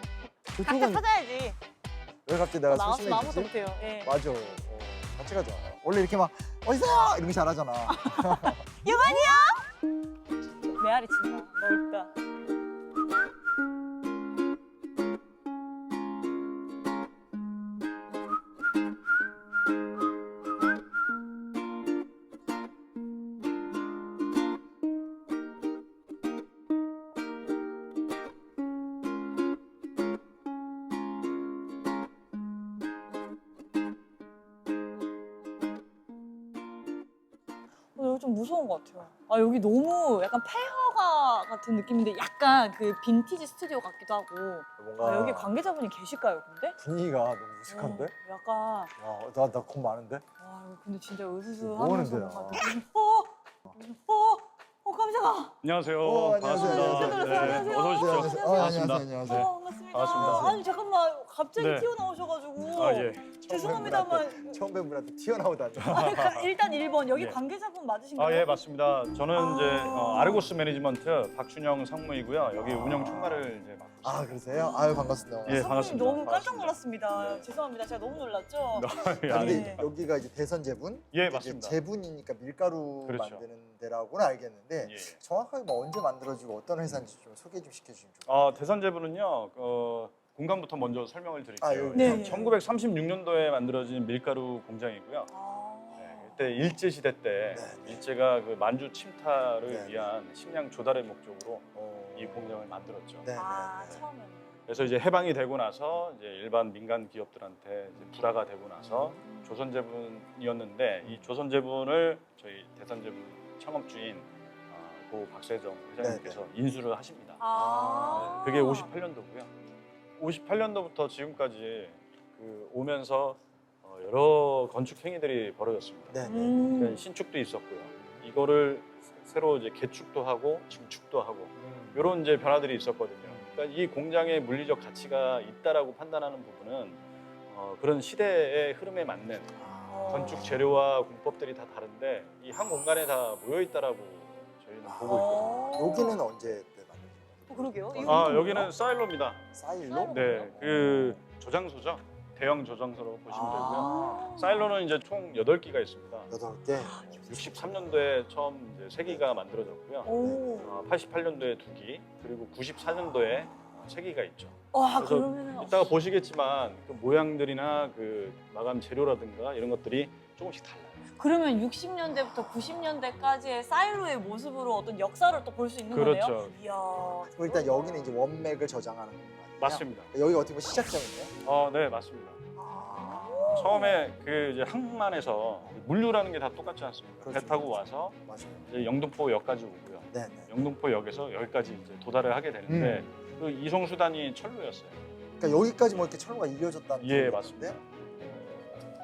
각자 그쪽은 찾아야지. 왜 갑자기 내가 나왔으면 아무것도 소심해지지? 못해요. 예. 맞아. 같이 가자. 원래 이렇게 막 어디서요? 이런 거 잘하잖아. 메아리 친다. 넓다. 여기 좀 무서운 것 같아요. 아 여기 너무 약간 폐허가 같은 느낌인데 약간 그 빈티지 스튜디오 같기도 하고. 뭔가 여기 관계자분이 계실까요, 근데? 분위기가 너무 무식한데? 약간 나 겁 많은데? 와 여기 근데 진짜 뭐 으스스하면서 하는데요? 뭔가 되게- 깜짝아. 안녕하세요. 안녕하세요. 반갑습니다. 안녕하세요. 네, 어서 오십시오. 안녕하세요. 반갑습니다. 안녕하세요. 반갑습니다. 반갑습니다. 아니 잠깐만 갑자기 네. 튀어나오셔가지고 아 예. 죄송합니다만 처음 뵌 분한테 튀어나오다니. 일단 1번 여기 예. 관계자분 맞으신가요? 아 예 맞습니다. 저는 이제 아르고스 매니지먼트 박준영 상무이고요. 여기 운영 총괄을 이제 맡고 있습니다. 아 그러세요? 아유 반갑습니다. 예, 선생님 반갑습니다. 너무 깜짝 반갑습니다. 놀랐습니다. 네. 죄송합니다. 제가 너무 놀랐죠? 예, 아, 아니, 근데 여기가 이제 대선 제분? 예, 이제 맞습니다. 제분이니까 밀가루 그렇죠. 만드는 데라고는 알겠는데 예. 정확하게 뭐 언제 만들어지고 어떤 회사인지 좀 소개 좀 시켜주시면 좋겠어요. 대선제분은요. 공간부터 먼저 설명을 드릴게요. 아, 여기. 네. 1936년도에 만들어진 밀가루 공장이고요. 아. 네, 그때 일제 시대 때 네. 일제가 그 만주 침탈을 네. 위한 식량 조달의 목적으로 어... 이 공장을 만들었죠. 네, 아, 네, 네. 처음에는. 그래서 이제 해방이 되고 나서 이제 일반 민간 기업들한테 이제 불화가 되고 나서 조선제분이었는데 이 조선제분을 저희 대선제분 창업주인 고 박세정 회장님께서 인수를 하십니다. 아. 그게 58년도고요. 58년도부터 지금까지 그 오면서 여러 건축 행위들이 벌어졌습니다. 네, 네. 그러니까 신축도 있었고요. 이거를 새로 이제 개축도 하고 증축도 하고 이런 이제 변화들이 있었거든요. 그러니까 이 공장의 물리적 가치가 있다라고 판단하는 부분은 그런 시대의 흐름에 맞는 건축 재료와 공법들이 다 다른데 이 한 공간에 다 모여 있다라고 저희는 보고 있거든요. 여기는 언제 때 만드신 그러게요. 거예요? 이거 여기는 사일로입니다. 사일로? 네, 그 저장소죠. 대형 저장소로 보시면 되고요. 아, 사일로는 이제 총 8기가 있습니다. 8개. 63년도에 처음 이제 3기가 만들어졌고요. 오. 88년도에 2기, 그리고 94년도에 3기가 있죠. 와, 그래서 그러면은 이따가 보시겠지만 그 모양들이나 그 마감 재료라든가 이런 것들이 조금씩 달라요. 그러면 60년대부터 90년대까지의 사일로의 모습으로 어떤 역사를 또 볼 수 있는 거네요. 그렇죠. 이야. 그럼 일단 여기는 이제 원맥을 저장하는 공간이에요. 맞습니다. 여기가 어떻게 보면 시작점이네요. 네, 맞습니다. 아, 처음에 그 이제 항만에서 물류라는 게 다 똑같지 않습니까? 그렇죠. 배 타고 와서 맞아요. 이제 영등포역까지 오고요. 네, 네. 영등포역에서 여기까지 이제 도달을 하게 되는데 그 이송 수단이 철로였어요. 그러니까 여기까지 뭐 이렇게 철로가 이어졌다는 예, 얘기인데? 맞습니다.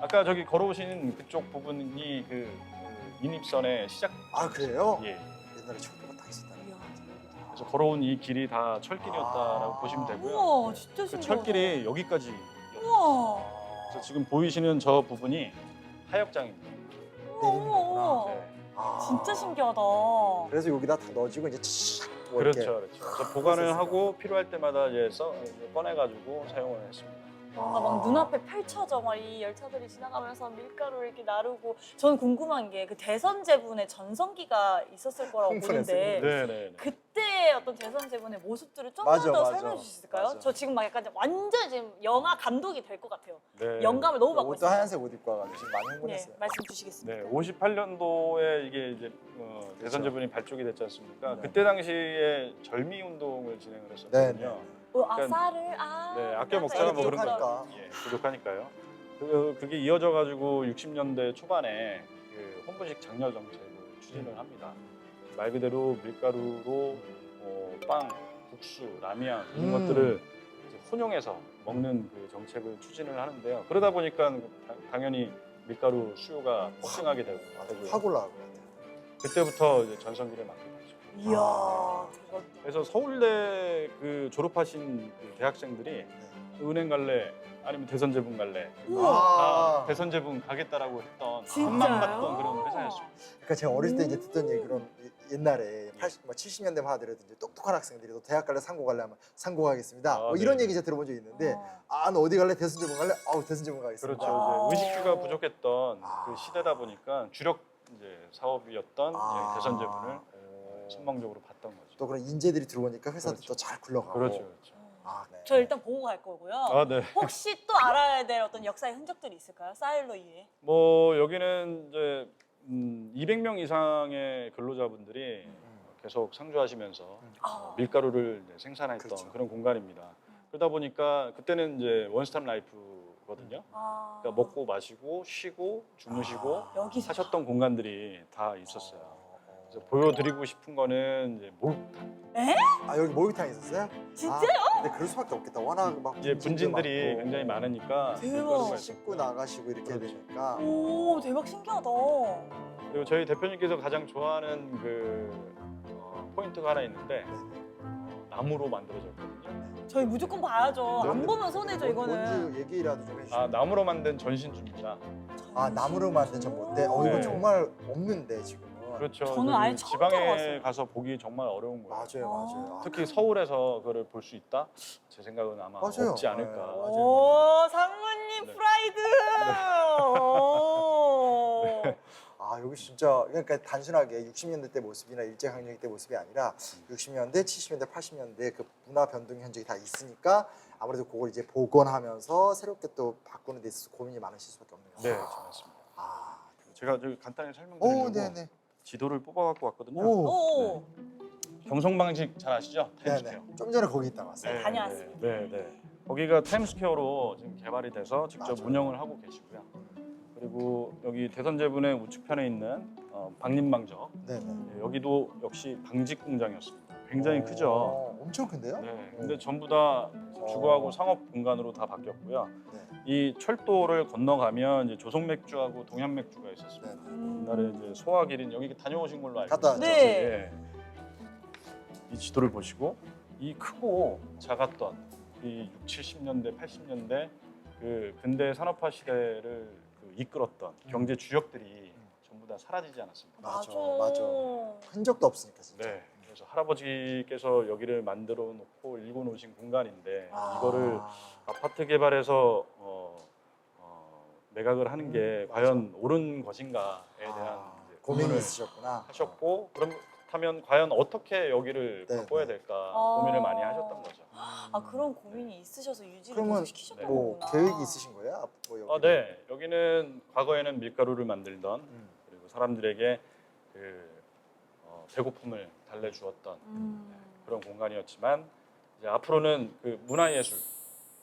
아까 저기 걸어오신 그쪽 부분이 그 인입선의 시작. 아 그래요? 예. 옛날에 철도가 다 있었다는 이야. 그래서 걸어온 이 길이 다 철길이었다라고 아. 보시면 되고요. 우와, 진짜 그 신기하다. 철길이 여기까지. 우와. 그래서 지금 보이시는 저 부분이 하역장입니다. 우와, 우와, 우와. 네. 아. 진짜 신기하다. 그래서 여기다 다 넣어주고 이제 치 뭐 이렇게. 그렇죠, 그렇죠. 그래서 보관을 그랬었어요. 하고 필요할 때마다 이제 꺼내가지고 사용을 했습니다. 뭔가 막 눈앞에 펼쳐져 막 이 열차들이 지나가면서 밀가루를 이렇게 나르고 저는 궁금한 게 그 대선 제분의 전성기가 있었을 거라고 흥분했어요. 보는데 네. 그때 어떤 대선 제분의 모습들을 좀 맞아, 더 맞아. 설명해 주실 수 있을까요? 맞아. 저 지금 막 약간 완전 지금 영화 감독이 될 것 같아요. 네. 영감을 너무 받고 옷도 있어요. 하얀색 옷 입고 와가지고 지금 많이 네, 흥분했어요. 말씀 주시겠습니다. 네, 58년도에 이게 이제 대선 제분이 발족이 됐지 않습니까? 네. 그때 당시에 절미 운동을 진행을 네, 했었거든요. 네. 아, 그러니까- 쌀을 네, 아껴 먹자가 뭐 그런 거. 부족하니까. 예, 부족하니까요. 그게 이어져 가지고 60년대 초반에 그 혼분식 장려 정책을 추진을 합니다. 말 그대로 밀가루로 빵, 국수, 라면 이런 것들을 이제 혼용해서 먹는 그 정책을 추진을 하는데요. 그러다 보니까 당연히 밀가루 수요가 폭증하게 되고 확 올라가고 같아요. 그때부터 이제 전성기를 맞게 되죠. 이야, 대박. 그래서 서울대 그 졸업하신 그 대학생들이 은행 갈래 아니면 대선 제분 갈래 다 대선 제분 가겠다라고 했던 진짜요? 한만 받던 그런 회사였습니다. 그러니까 제가 어릴 때 이제 듣던 얘기로는 옛날에 80, 70년대 하더라도 이제 똑똑한 학생들이 너 대학 갈래 상고 갈래 하면 상고 가겠습니다. 뭐 이런 네. 얘기 제가 들어본 적이 있는데 아. 너 어디 갈래? 대선 제분 갈래? 대선 제분 가겠습니다. 그렇죠. 이제 의식주가 부족했던 아. 그 시대다 보니까 주력 이제 사업이었던 아. 대선 제분을 선망적으로 봤던 거죠. 또 그런 인재들이 들어오니까 회사도 그렇죠. 또 잘 굴러가고. 그렇죠. 네. 저 일단 보고 갈 거고요. 네. 혹시 또 알아야 될 어떤 역사의 흔적들이 있을까요? 사일로 이외에? 뭐 여기는 이제 200명 이상의 근로자분들이 계속 상주하시면서 아. 밀가루를 이제 생산했던 그렇죠. 그런 공간입니다. 그러다 보니까 그때는 이제 원스톱 라이프거든요. 아. 그러니까 먹고 마시고 쉬고 주무시고 여기서 사셨던 공간들이 다 있었어요. 그래서 보여드리고 싶은 거는 이제 목욕탕. 여기 목욕탕 있었어요? 진짜요? 근데 그럴 수밖에 없겠다. 워낙 막 이제 분진들이 많고. 굉장히 많으니까 대박. 밀가루가 있어요. 씻고 나가시고 이렇게 그렇죠. 되니까 오, 대박 신기하다. 그리고 저희 대표님께서 가장 좋아하는 그 포인트가 하나 있는데 나무로 만들어졌거든요. 저희 무조건 봐야죠. 안 네. 보면 손해죠 이거는. 뭔지 얘기라도 좀 해주세요. 아, 나무로 만든 전신주입니다. 아, 나무로 만든 전봇대? 이거 네. 정말 없는데 지금은. 그렇죠. 저는 아예 처음 지방에 들어봤어요. 가서 보기 정말 어려운 거예요. 맞아요, 맞아요. 특히 서울에서 그거를 볼 수 있다? 제 생각은 아마 맞아요. 없지 않을까. 네. 오, 상무님 네. 프라이드. 오. 아, 여기 진짜 그러니까 단순하게 60년대 때 모습이나 일제강점기 때 모습이 아니라 60년대, 70년대, 80년대 그 문화 변동 현적이 다 있으니까 아무래도 그걸 이제 복원하면서 새롭게 또 바꾸는 데 있어서 고민이 많으실 수밖에 없네요. 네, 맞습니다. 아, 제가 저 간단히 오, 설명드리려고 네네. 지도를 뽑아갖고 왔거든요. 오, 오. 경성방식 잘 아시죠? 타임스퀘어. 네네. 좀 전에 거기 있다 왔어요. 네. 다녀왔습니다. 네, 네. 거기가 타임스퀘어로 지금 개발이 돼서 직접 맞아요. 운영을 하고 계시고요. 그리고 여기 대선제분의 우측편에 있는 방림방적, 네네. 여기도 역시 방직 공장이었습니다. 굉장히 크죠. 엄청 큰데요? 네, 근데 전부 다 주거하고 상업 공간으로 다 바뀌었고요. 네. 이 철도를 건너가면 이제 조선맥주하고 동양맥주가 있었습니다. 네. 옛날에 이제 소화기린 여기 다녀오신 걸로 알고 갔다 있어요. 왔죠. 네. 이 지도를 보시고 이 크고 작았던 이 60, 70년대, 80년대 그 근대 산업화 시대를 그 이끌었던 경제 주역들이 전부 다 사라지지 않았습니다. 맞아, 맞아. 흔적도 없으니까 진짜. 네. 그래서 할아버지께서 여기를 만들어 놓고 일궈 놓으신 공간인데 아. 이거를 아파트 개발해서 매각을 하는 게 과연 옳은 것인가에 대한 이제 고민이 고민을 있으셨구나. 하셨고 그렇다면 과연 어떻게 여기를 네, 바꿔야 네. 될까 아. 고민을 많이 하셨던 거죠. 아, 그런 고민이 있으셔서 유지를 그러면 계속 시키셨던 뭐 거구나. 계획이 있으신 거예요? 앞으로 여기? 네. 여기는 과거에는 밀가루를 만들던 그리고 사람들에게 그 배고픔을 달래주었던 그런 공간이었지만 이제 앞으로는 그 문화예술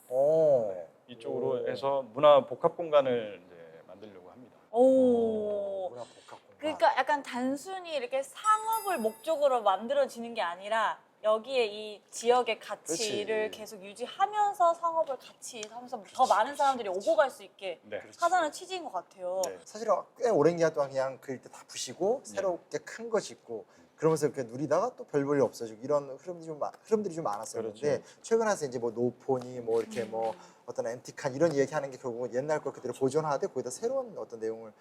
오. 이쪽으로 해서 문화 복합 공간을 이제 만들려고 합니다. 오. 문화 복합 공간. 그러니까 약간 단순히 이렇게 상업을 목적으로 만들어지는 게 아니라 여기에 이 지역의 가치를 그렇지. 계속 유지하면서 상업을 같이 하면서 더 많은 사람들이 오고 갈 수 있게 네. 하자는 취지인 것 같아요. 네. 사실은 꽤 오랜 기간 동안 그냥 그 일대 다 부시고 새롭게 큰 거 짓고 그러면서 이렇게 누리다가 또 별 볼일 없어지고 이런 흐름들이 좀 많았었는데 그렇죠. 최근 와서 이제 뭐 노포니 뭐 이렇게 뭐 어떤 앤틱한 이런 얘기하는 게 결국은 옛날 걸 그대로 보존하되 거기다 새로운 어떤 내용을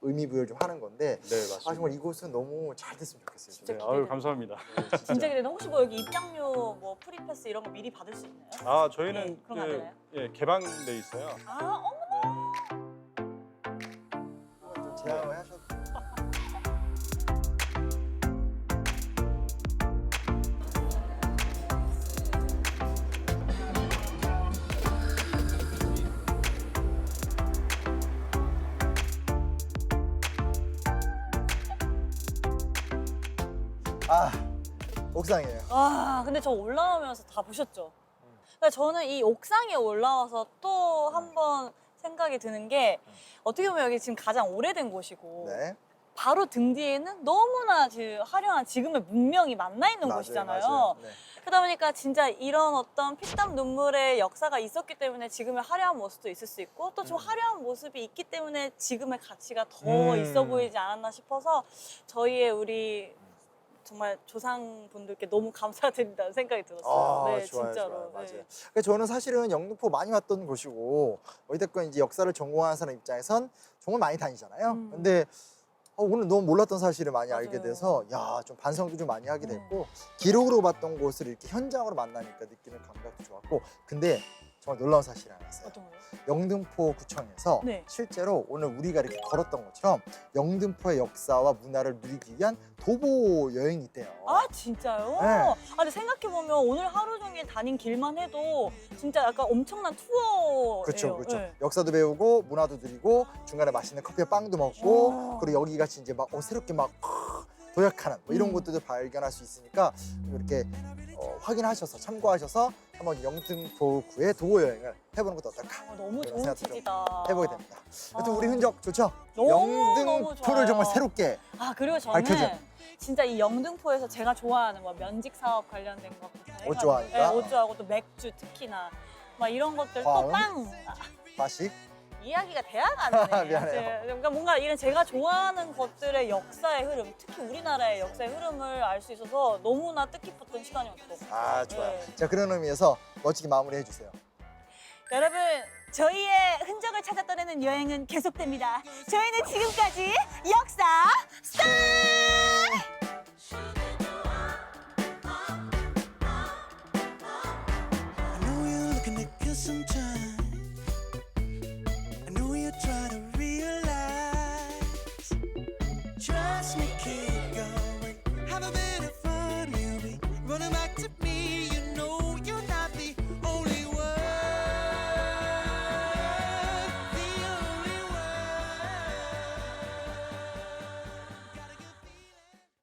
의미 부여를 좀 하는 건데 네, 맞습니다. 아 정말 이곳은 너무 잘 됐으면 좋겠어요. 진짜 네, 아유, 감사합니다. 진짜 기대돼. 혹시 뭐 여기 입장료 뭐 프리패스 이런 거 미리 받을 수 있나요? 아, 저희는 네, 그런 거 안 되나요? 개방돼 있어요. 아, 어머. 좀 제안을 하셔도 아 옥상이에요. 아, 근데 저 올라오면서 다 보셨죠? 그러니까 저는 이 옥상에 올라와서 또 한 번 생각이 드는 게 어떻게 보면 여기 지금 가장 오래된 곳이고 네. 바로 등 뒤에는 너무나 화려한 지금의 문명이 만나 있는 곳이잖아요. 맞아요. 네. 그러다 보니까 진짜 이런 어떤 피땀 눈물의 역사가 있었기 때문에 지금의 화려한 모습도 있을 수 있고 또 좀 화려한 모습이 있기 때문에 지금의 가치가 더 있어 보이지 않았나 싶어서 저희의 우리 정말 조상분들께 너무 감사드린다는 생각이 들었어요. 아, 네, 좋아요, 진짜로. 좋아요. 맞아요. 네. 그러니까 저는 사실은 영등포 많이 왔던 곳이고 어찌됐건 이제 역사를 전공하는 사람 입장에선 정말 많이 다니잖아요. 근데 오늘 너무 몰랐던 사실을 많이 알게 맞아요. 돼서 야, 좀 반성도 좀 많이 하게 됐고 기록으로 봤던 곳을 이렇게 현장으로 만나니까 느끼는 감각도 좋았고 근데 정말 놀라운 사실이 하나 있어요. 어떤 거요? 영등포 구청에서 네. 실제로 오늘 우리가 이렇게 걸었던 것처럼 영등포의 역사와 문화를 누리기 위한 도보 여행이 있대요. 아, 진짜요? 네. 아, 근데 생각해보면 오늘 하루 종일 다닌 길만 해도 진짜 약간 엄청난 투어예요. 그렇죠, 그렇죠. 네. 역사도 배우고 문화도 누리고 중간에 맛있는 커피와 빵도 먹고 그리고 여기 같이 이제 막 새롭게 막 도약하는 뭐 이런 것들도 발견할 수 있으니까 이렇게 확인하셔서 참고하셔서 한번 영등포구의 도보 여행을 해보는 것도 어떨까? 너무 그런 좋은 생각도 좀 취지다. 해보게 됩니다. 여튼 우리 흔적 좋죠? 너무 영등포를 좋아요. 정말 새롭게 아, 그리고 저는 밝혀져. 진짜 이 영등포에서 제가 좋아하는 뭐 면직 사업 관련된 것부터 해가지고, 옷 좋아하니까? 네, 옷 좋아하고 또 맥주 특히나 막 이런 것들 또 빵? 빵. 마식 이야기가 대화가 안 되네. 미안해요. 그러니까 뭔가 이런 제가 좋아하는 것들의 역사의 흐름, 특히 우리나라의 역사의 흐름을 알 수 있어서 너무나 뜻깊었던 시간이었고. 아, 좋아요. 네. 자, 그런 의미에서 멋지게 마무리해 주세요. 여러분, 저희의 흔적을 찾아 떠나는 여행은 계속됩니다. 저희는 지금까지 역사 스타! I know you're looking to kill some time. I know you're trying to realize. Trust me, keep going. Have a bit of fun. You'll be running back to me.